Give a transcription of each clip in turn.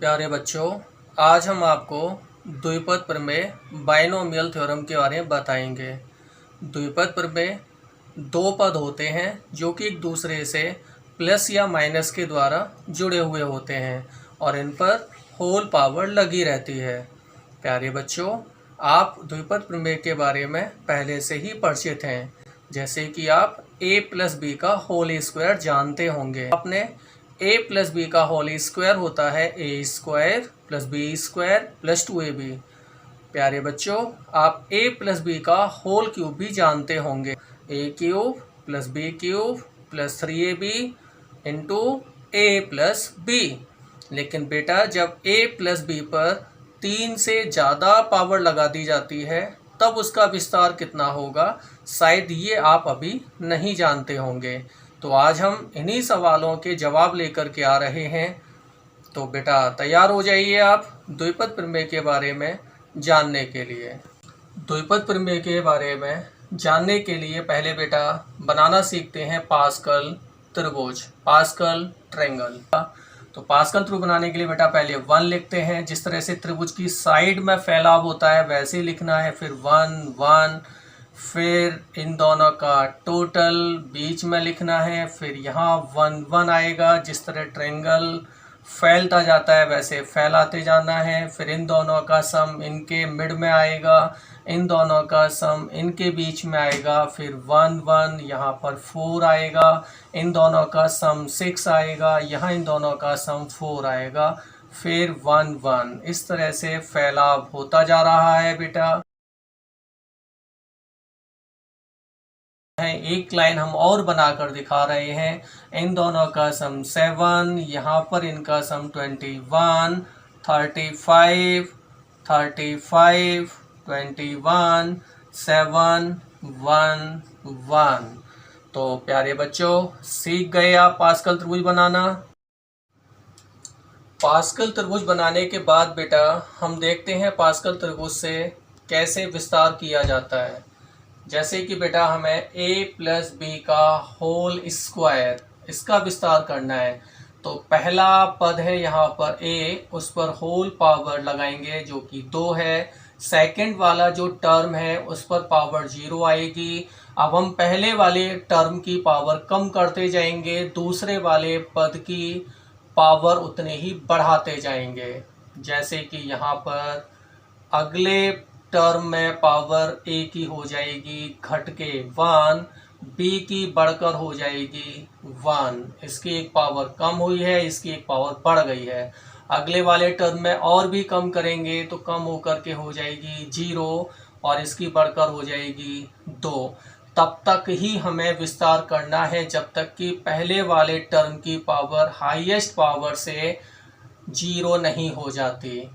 प्यारे बच्चों, आज हम आपको द्विपद प्रमेय बाइनोमियल थ्योरम के बारे में बताएंगे। द्विपद प्रमेय दो पद होते हैं जो कि एक दूसरे से प्लस या माइनस के द्वारा जुड़े हुए होते हैं और इन पर होल पावर लगी रहती है। प्यारे बच्चों, आप द्विपद प्रमेय के बारे में पहले से ही परिचित हैं, जैसे कि आप a प्लस बी का होल स्क्वायर जानते होंगे। आपने a प्लस बी का होल स्क्वायर होता है a square plus B square plus 2ab। प्यारे बच्चों, आप a प्लस बी का होल क्यूब भी जानते होंगे, a cube plus B cube plus 3ab into a plus B. लेकिन बेटा, जब a प्लस बी पर 3 से ज़्यादा पावर लगा दी जाती है तब उसका विस्तार कितना होगा, शायद ये आप अभी नहीं जानते होंगे। तो आज हम इन्हीं सवालों के जवाब लेकर के आ रहे हैं। तो बेटा तैयार हो जाइए आप द्विपद प्रमेय के बारे में जानने के लिए। द्विपद प्रमेय के बारे में जानने के लिए पहले बेटा बनाना सीखते हैं पास्कल त्रिभुज, पास्कल ट्रायंगल। तो पास्कल त्रिभुज बनाने के लिए बेटा पहले 1 लिखते हैं। जिस तरह से त्रिभुज की साइड में फैलाव होता है वैसे ही लिखना है। फिर 1 1, फिर इन दोनों का टोटल बीच में लिखना है। फिर यहाँ 1 1 आएगा। जिस तरह ट्रायंगल फैलता जाता है वैसे फैलाते जाना है। फिर इन दोनों का सम इनके मिड में आएगा, इन दोनों का सम इनके बीच में आएगा। फिर 1 1 यहाँ पर 4 आएगा, इन दोनों का सम 6 आएगा, यहाँ इन दोनों का सम 4 आएगा। फिर 1 1 इस तरह से फैलाव होता जा रहा है बेटा। एक लाइन हम और बनाकर दिखा रहे हैं। इन दोनों का सम 7, यहाँ पर इनका सम 21, 35, 35, 21, 7, 1 1। तो प्यारे बच्चों, सीख गए आप पास्कल त्रिभुज बनाना। पास्कल त्रिभुज बनाने के बाद बेटा हम देखते हैं पास्कल त्रिभुज से कैसे विस्तार किया जाता है। जैसे कि बेटा हमें a प्लस बी का होल स्क्वायर, इसका विस्तार करना है। तो पहला पद है यहाँ पर a, उस पर होल पावर लगाएंगे जो कि 2 है। सेकंड वाला जो टर्म है उस पर पावर 0 आएगी। अब हम पहले वाले टर्म की पावर कम करते जाएंगे, दूसरे वाले पद की पावर उतने ही बढ़ाते जाएंगे। जैसे कि यहाँ पर अगले टर्म में पावर a की हो जाएगी घट के 1, b की बढ़कर हो जाएगी 1। इसकी एक पावर कम हुई है, इसकी एक पावर बढ़ गई है। अगले वाले टर्म में और भी कम करेंगे तो कम होकर के हो जाएगी 0 और इसकी बढ़कर हो जाएगी 2। तब तक ही हमें विस्तार करना है जब तक कि पहले वाले टर्म की पावर हाईएस्ट पावर से 0 नहीं हो जाती।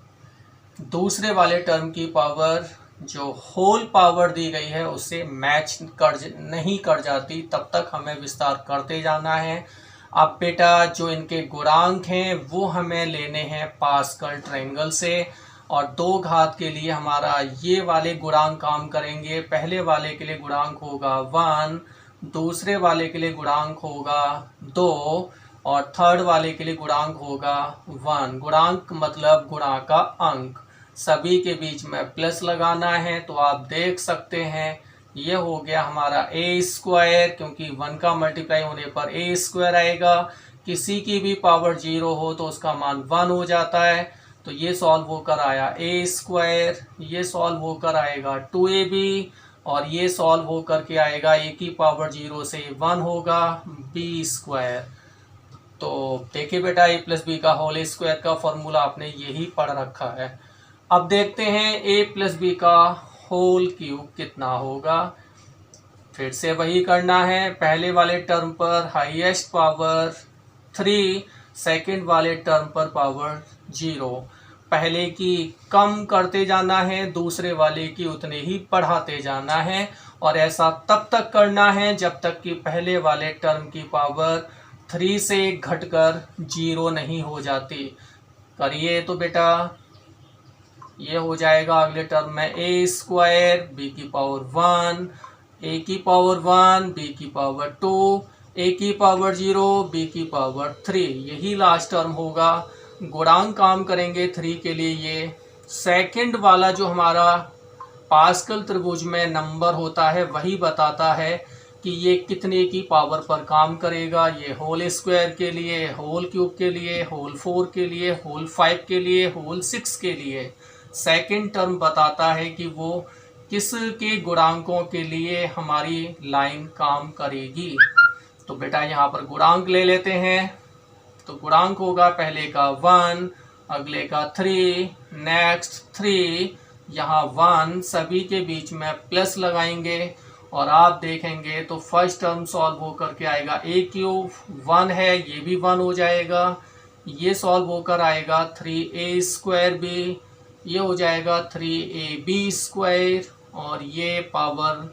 दूसरे वाले टर्म की पावर जो होल पावर दी गई है उससे मैच नहीं कर जाती, तब तक हमें विस्तार करते जाना है। अब बेटा जो इनके गुणांक हैं वो हमें लेने हैं पास्कल ट्रायंगल से, और 2 घात के लिए हमारा ये वाले गुणांक काम करेंगे। पहले वाले के लिए गुणांक होगा 1, दूसरे वाले के लिए गुणांक होगा 2 और थर्ड वाले के लिए गुणांक होगा 1। गुणांक मतलब गुणा का अंक, सभी के बीच में प्लस लगाना है। तो आप देख सकते हैं ये हो गया हमारा a स्क्वायर, क्योंकि 1 का मल्टीप्लाई होने पर a स्क्वायर आएगा। किसी की भी पावर 0 हो तो उसका मान 1 हो जाता है। तो ये सॉल्व होकर आया a स्क्वायर, ये सॉल्व होकर आएगा 2ab और ये सॉल्व होकर के आएगा a की पावर 0 से 1 होगा b स्क्वायर। तो देखिए बेटा a प्लस बी का होल स्क्वायर का फॉर्मूला आपने यही पढ़ रखा है। अब देखते हैं a प्लस बी का होल क्यूब कितना होगा। फिर से वही करना है। पहले वाले टर्म पर हाईएस्ट पावर 3, सेकंड वाले टर्म पर पावर 0। पहले की कम करते जाना है, दूसरे वाले की उतने ही बढ़ाते जाना है, और ऐसा तब तक करना है जब तक कि पहले वाले टर्म की पावर 3 से घटकर 0 नहीं हो जाती। करिए तो बेटा ये हो जाएगा अगले टर्म में a स्क्वायर, b की पावर 1, a की पावर 1, b की पावर 2, a की पावर 0, b की पावर 3, यही लास्ट टर्म होगा। गुणांक काम करेंगे 3 के लिए। ये सेकंड वाला जो हमारा पास्कल त्रिभुज में नंबर होता है वही बताता है कि ये कितने की पावर पर काम करेगा। ये होल स्क्वायर के लिए, होल क्यूब के लिए, होल 4 के लिए, होल 5 के लिए, होल 6 के लिए सेकंड टर्म बताता है कि वो किस के गुणांकों के लिए हमारी लाइन काम करेगी। तो बेटा यहाँ पर गुणांक ले लेते हैं। तो गुणांक होगा पहले का 1, अगले का 3, नेक्स्ट 3, यहाँ 1, सभी के बीच में प्लस लगाएंगे और आप देखेंगे तो फर्स्ट टर्म सॉल्व होकर के आएगा a क्यूब, 1 है ये भी 1 हो जाएगा, ये सॉल्व होकर आएगा 3a स्क्वायर b, ये हो जाएगा 3ab स्क्वायर, और ये पावर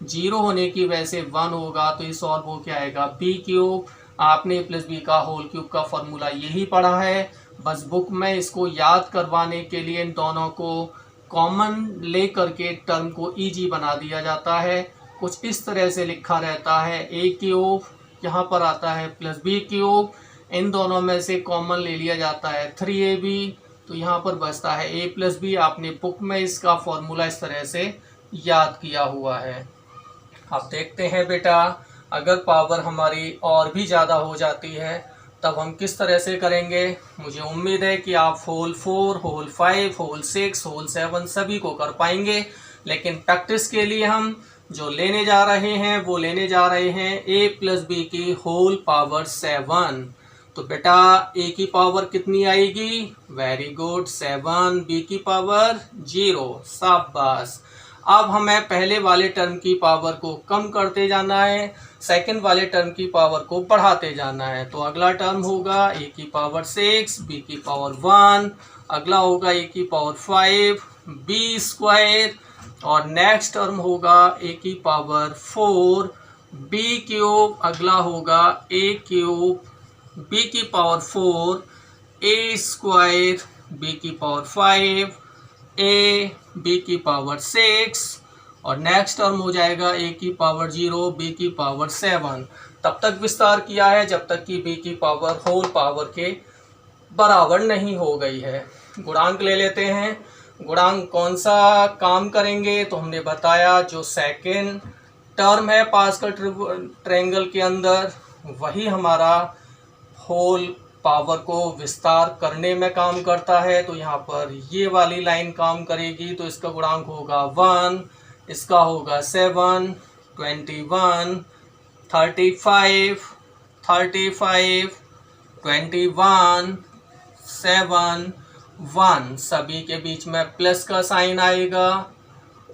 0 होने की वजह से 1 होगा तो ये सॉल्व होकर आएगा b क्यूब। आपने a प्लस बी का होल क्यूब का फॉर्मूला यही पढ़ा है, बस बुक में इसको याद करवाने के लिए इन दोनों को कॉमन ले करके टर्म को इजी बना दिया जाता है। कुछ इस तरह से लिखा रहता है a क्यूब, यहाँ पर आता है प्लस b क्यूब, इन दोनों में से कॉमन ले लिया जाता है 3ab, तो यहाँ पर बचता है a प्लस बी। आपने बुक में इसका फॉर्मूला इस तरह से याद किया हुआ है। अब देखते हैं बेटा, अगर पावर हमारी और भी ज़्यादा हो जाती है तब हम किस तरह से करेंगे। मुझे उम्मीद है कि आप होल 4, होल 5, होल 6, होल 7 सभी को कर पाएंगे, लेकिन प्रैक्टिस के लिए हम जो लेने जा रहे हैं वो लेने जा रहे हैं a प्लस बी की होल पावर 7। तो बेटा a की पावर कितनी आएगी, वेरी गुड 7, b की पावर 0, शाबाश। अब हमें पहले वाले टर्म की पावर को कम करते जाना है, सेकंड वाले टर्म की पावर को बढ़ाते जाना है। तो अगला टर्म होगा a की पावर 6, b की पावर 1, अगला होगा a की पावर 5, b स्क्वायर, और नेक्स्ट टर्म होगा a की पावर 4, b क्यूब, अगला होगा a क्यूब, b की पावर 4, a स्क्वायर, b की पावर 5, a, b की पावर 6, और नेक्स्ट टर्म हो जाएगा a की पावर 0, b की पावर 7। तब तक विस्तार किया है जब तक कि b की पावर होल पावर के बराबर नहीं हो गई है। गुणांक ले लेते हैं। गुणांक कौन सा काम करेंगे, तो हमने बताया जो सेकेंड टर्म है पास्कल ट्रायंगल के अंदर वही हमारा होल पावर को विस्तार करने में काम करता है। तो यहाँ पर ये वाली लाइन काम करेगी, तो इसका गुणांक होगा 1, इसका होगा 7, 21, 35, 35, 21, 7, 1, सभी के बीच में प्लस का साइन आएगा,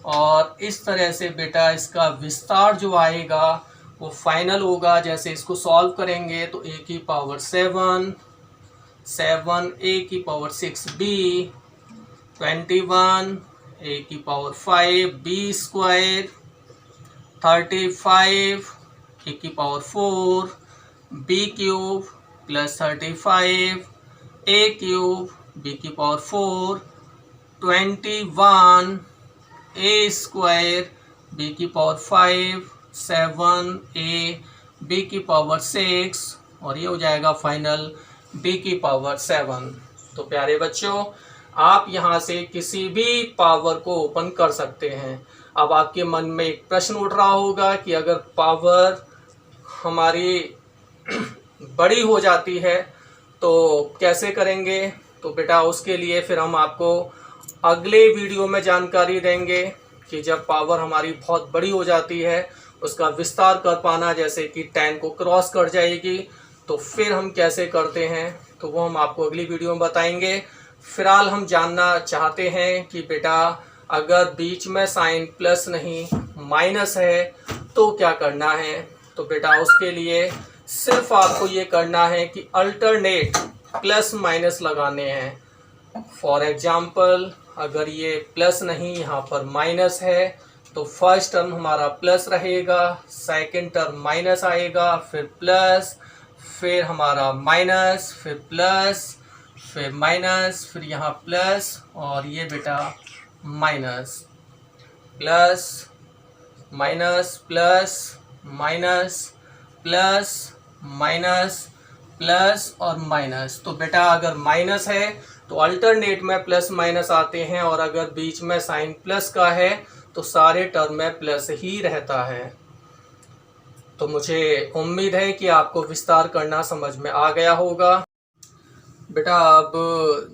और इस तरह से बेटा इसका विस्तार जो आएगा वो फाइनल होगा। जैसे इसको सॉल्व करेंगे तो a की पावर 7, 7, a की पावर 6b, 21, a की पावर 5, b स्क्वायर, 35, a की power 4, b cube, plus 35, a cube, b की पावर 4, 21, a स्क्वायर, b की पावर 5, 7, a, b की पावर 6, और ये हो जाएगा फाइनल b की पावर 7। तो प्यारे बच्चों, आप यहाँ से किसी भी पावर को ओपन कर सकते हैं। अब आपके मन में एक प्रश्न उठ रहा होगा कि अगर पावर हमारी बड़ी हो जाती है तो कैसे करेंगे। तो बेटा उसके लिए फिर हम आपको अगले वीडियो में जानकारी देंगे कि जब पावर हमारी बहुत बड़ी हो जाती है उसका विस्तार कर पाना, जैसे कि 10 को क्रॉस कर जाएगी, तो फिर हम कैसे करते हैं तो वो हम आपको अगली वीडियो में बताएंगे। फिलहाल हम जानना चाहते हैं कि बेटा अगर बीच में साइन प्लस नहीं माइनस है तो क्या करना है। तो बेटा उसके लिए सिर्फ आपको ये करना है कि अल्टरनेट प्लस माइनस लगाने हैं। फॉर एग्जाम्पल अगर ये प्लस नहीं यहाँ पर माइनस है तो फर्स्ट टर्म हमारा प्लस रहेगा, सेकंड टर्म माइनस आएगा, फिर प्लस, फिर हमारा माइनस, फिर प्लस, फिर माइनस, फिर यहाँ प्लस, और ये बेटा minus, plus, minus, plus, minus, plus, minus, plus और माइनस। तो बेटा अगर माइनस है तो अल्टरनेट में प्लस माइनस आते हैं, और अगर बीच में साइन प्लस का है तो सारे टर्म में प्लस ही रहता है। तो मुझे उम्मीद है कि आपको विस्तार करना समझ में आ गया होगा। बेटा अब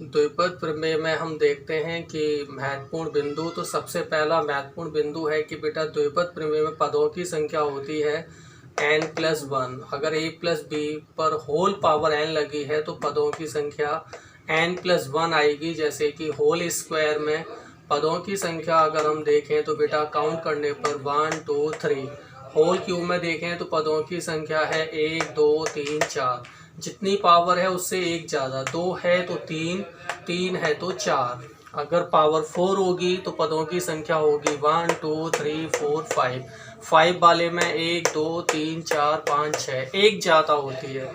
द्विपद प्रमेय में हम देखते हैं कि महत्वपूर्ण बिंदु, तो सबसे पहला महत्वपूर्ण बिंदु है कि बेटा द्विपद प्रमेय में पदों की संख्या होती है n+1। अगर a प्लस बी पर होल पावर n लगी है तो पदों की संख्या n+1 आएगी। जैसे कि होल स्क्वायर में पदों की संख्या अगर हम देखें तो बेटा काउंट करने पर 1 2 3। होल क्यूब में देखें तो पदों की संख्या है 1 2 3 4। जितनी पावर है उससे एक ज़्यादा, 2 है तो 3, 3 है तो 4। अगर पावर 4 होगी तो पदों की संख्या होगी 1 2 3 4 5। 5 वाले में 1 2 3 4 5 6, एक ज़्यादा होती है।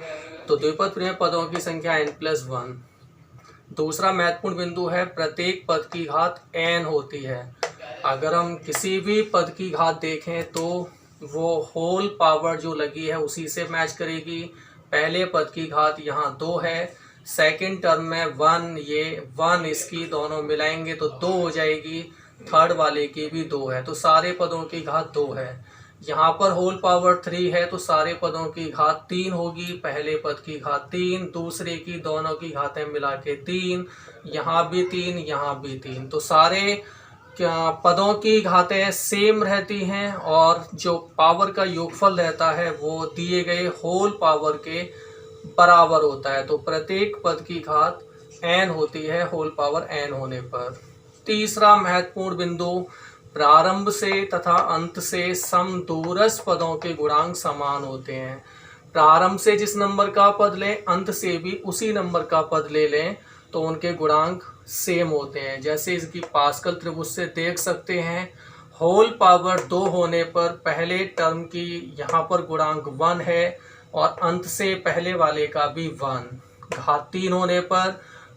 तो द्विपद प्रमेय पदों की संख्या n+1। दूसरा महत्वपूर्ण बिंदु है प्रत्येक पद की घात n होती है। अगर हम किसी भी पद की घात देखें तो वो होल पावर जो लगी है उसी से मैच करेगी। पहले पद की घात यहाँ 2 है, सेकंड टर्म में 1, ये 1 इसकी दोनों मिलाएंगे तो 2 हो जाएगी, थर्ड वाले की भी 2 है, तो सारे पदों की घात 2 है। यहाँ पर होल पावर 3 है तो सारे पदों की घात 3 होगी। पहले पद की घात 3, दूसरे की दोनों की घातें मिला के 3, यहाँ भी 3, यहाँ भी 3। तो सारे पदों की घातें सेम रहती हैं, और जो पावर का योगफल रहता है वो दिए गए होल पावर के बराबर होता है। तो प्रत्येक पद की घात n होती है होल पावर n होने पर। तीसरा महत्वपूर्ण बिंदु, प्रारंभ से तथा अंत से समदूरस्थ पदों के गुणांक समान होते हैं। प्रारंभ से जिस नंबर का पद लें, अंत से भी उसी नंबर का पद ले लें तो उनके गुणांक सेम होते हैं। जैसे इसकी पास्कल त्रिभुज से देख सकते हैं, होल पावर 2 होने पर पहले टर्म की यहाँ पर गुणांक 1 है, और अंत से पहले वाले का भी 1। घात 3 होने पर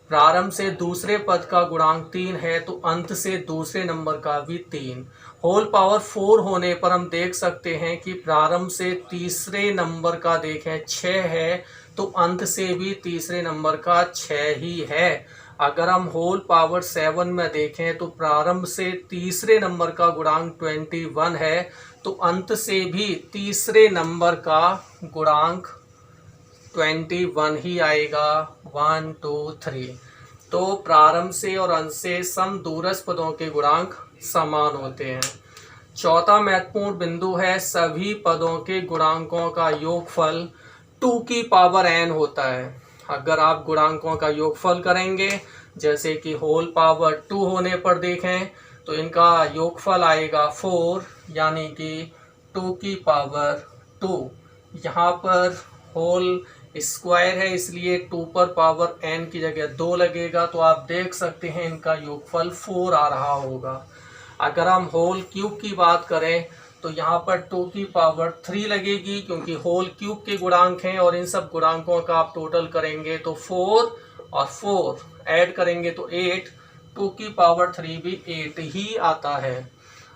प्रारंभ से दूसरे पद का गुणांक 3 है तो अंत से दूसरे नंबर का भी 3। होल पावर 4 होने पर हम देख सकते हैं कि प्रारंभ से तीसरे नंबर का देखें 6 है तो अंत से भी तीसरे नंबर का 6 ही है। अगर हम होल पावर 7 में देखें तो प्रारंभ से तीसरे नंबर का गुणांक 21 है तो अंत से भी तीसरे नंबर का गुणांक 21 ही आएगा। 1 2 3। तो प्रारंभ से और अंत से समदूरस्थ पदों के गुणांक समान होते हैं। चौथा महत्वपूर्ण बिंदु है सभी पदों के गुणांकों का योगफल 2 की पावर n होता है। अगर आप गुणांकों का योगफल करेंगे, जैसे कि होल पावर 2 होने पर देखें तो इनका योगफल आएगा 4, यानी कि 2 की पावर 2। यहाँ पर होल स्क्वायर है इसलिए 2 पर पावर n की जगह 2 लगेगा, तो आप देख सकते हैं इनका योगफल 4 आ रहा होगा। अगर हम होल क्यूब की बात करें तो यहाँ पर 2 की पावर 3 लगेगी, क्योंकि होल क्यूब के गुणांक हैं, और इन सब गुणांकों का आप टोटल करेंगे तो 4 और 4 ऐड करेंगे तो 8। 2 की पावर 3 भी 8 ही आता है।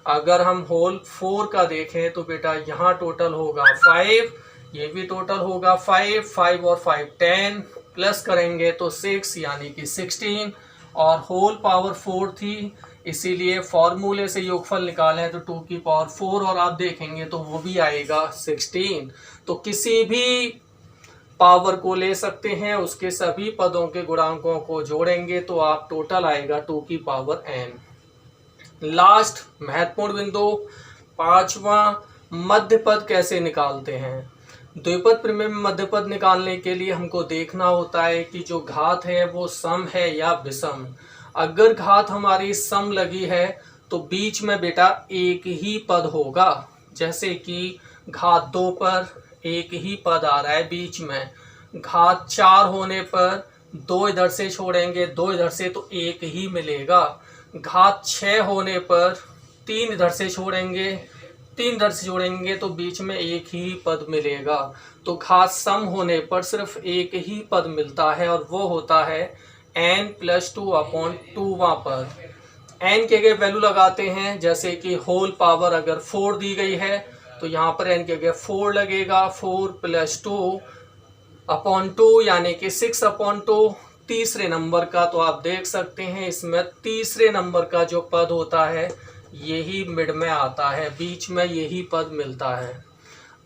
अगर हम होल 4 का देखें तो बेटा यहाँ टोटल होगा 5, ये भी टोटल होगा 5, 5 और 5 10, प्लस करेंगे तो 6 यानी कि 16, और होल पावर 4 थी इसीलिए फॉर्मूले से योगफल निकालें तो 2 की पावर 4 और आप देखेंगे तो वो भी आएगा 16। तो किसी भी पावर को ले सकते हैं, उसके सभी पदों के गुणांकों को जोड़ेंगे तो आप टोटल आएगा 2 की पावर n। लास्ट महत्वपूर्ण बिंदु, पांचवा, मध्य पद कैसे निकालते हैं। द्विपद प्रमेय में मध्य पद निकालने के लिए हमको देखना होता है कि जो घात है वो सम है या विषम। अगर घात हमारी सम लगी है तो बीच में बेटा एक ही पद होगा। जैसे कि घात 2 पर एक ही पद आ रहा है बीच में, घात 4 होने पर 2 इधर से छोड़ेंगे 2 इधर से तो एक ही मिलेगा। घात 6 होने पर 3 इधर से छोड़ेंगे 3 इधर से जोड़ेंगे तो बीच में एक ही पद मिलेगा। तो घात सम होने पर सिर्फ एक ही पद मिलता है और वो होता है n+2/2वां पद। n के जगह वैल्यू लगाते हैं, जैसे कि होल पावर अगर 4 दी गई है तो यहाँ पर n के जगह 4 लगेगा, 4 + 2 अपॉन 2 यानी कि 6/2 तीसरे नंबर का। तो आप देख सकते हैं इसमें तीसरे नंबर का जो पद होता है यही मिड में आता है, बीच में यही पद मिलता है।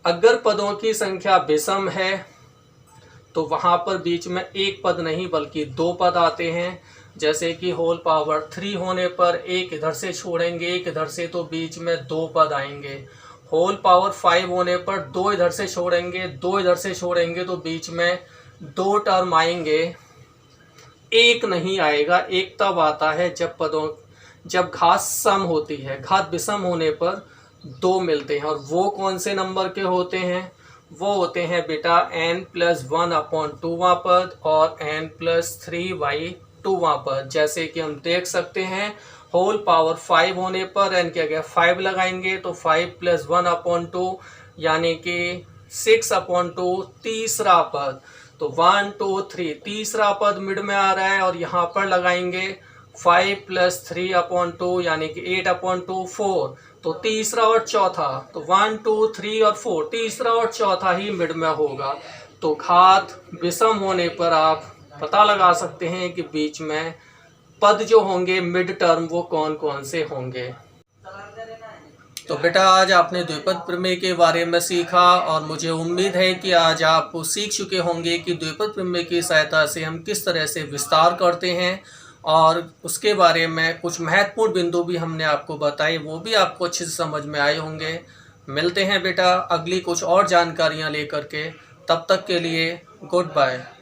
अगर पदों की संख्या विषम है तो वहाँ पर बीच में एक पद नहीं बल्कि दो पद आते हैं। जैसे कि होल पावर 3 होने पर एक इधर से छोड़ेंगे एक इधर से, तो बीच में दो पद आएंगे। होल पावर 5 होने पर दो इधर से छोड़ेंगे दो इधर से छोड़ेंगे, तो बीच में दो टर्म आएंगे, एक नहीं आएगा। एक तब आता है जब घात सम होती है। घात विषम होने पर दो मिलते हैं। और वो कौन से नंबर के होते हैं? वो होते हैं बेटा n+1/2वां पद और n+3/2वां पद। जैसे कि हम देख सकते हैं होल पावर 5 होने पर n क्या गया 5 लगाएंगे तो 5 + 1/2 यानी कि 6/2 तीसरा पद। तो 1 2 3 तीसरा पद मिड में आ रहा है और यहाँ पर लगाएंगे 5 + 3/2 यानी कि 8/2 4। तो तीसरा और चौथा, तो 1 2 3 और 4 तीसरा और चौथा ही मिड में होगा। तो घात विषम होने पर आप पता लगा सकते हैं कि बीच में पद जो होंगे मिड टर्म वो कौन कौन से होंगे। तो बेटा आज आपने द्विपद प्रमेय के बारे में सीखा और मुझे उम्मीद है कि आज आप सीख चुके होंगे कि द्विपद प्रमेय की सहायता से हम किस तरह से विस्तार करते हैं, और उसके बारे में कुछ महत्वपूर्ण बिंदु भी हमने आपको बताए, वो भी आपको अच्छे से समझ में आए होंगे। मिलते हैं बेटा अगली कुछ और जानकारियां लेकर के, तब तक के लिए गुड बाय।